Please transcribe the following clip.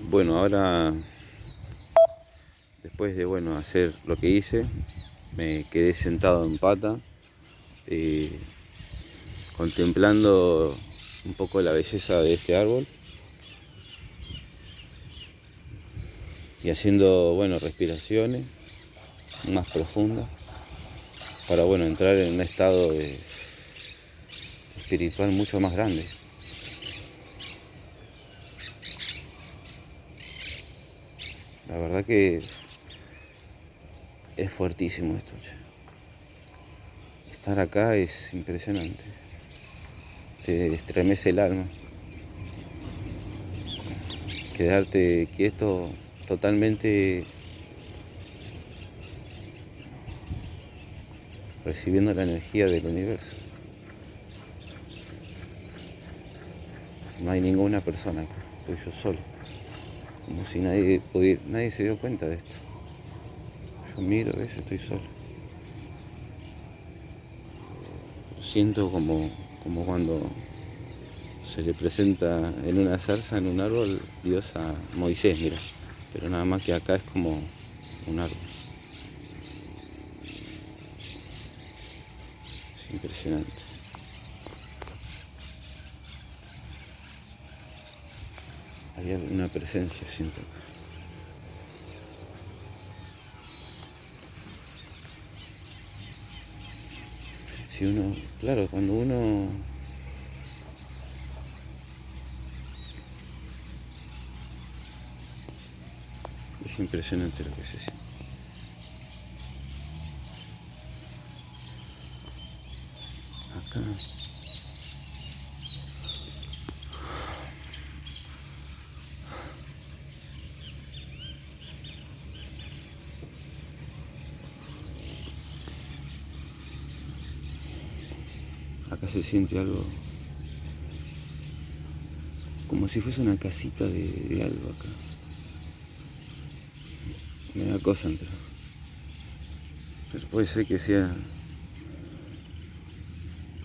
Bueno, ahora después de hacer lo que hice, me quedé sentado en pata, eh, contemplando un poco la belleza de este árbol y haciendo respiraciones más profundas para entrar en un estado espiritual mucho más grande. La verdad que es fuertísimo esto, che. Estar acá es impresionante. Te estremece el alma. Quedarte quieto totalmente recibiendo la energía del universo. No hay ninguna persona acá, estoy yo solo. Como si nadie se dio cuenta de esto. Yo miro, ¿ves? Estoy solo. Siento como cuando se le presenta en una zarza, en un árbol, Dios a Moisés, mira. Pero nada más que acá es como un árbol. Es impresionante. Hay una presencia, siento acá. Si uno, claro, cuando uno es impresionante lo que se siente. Acá. Acá se siente algo como si fuese una casita de algo acá. Me da cosa entrar. Pero puede ser que sea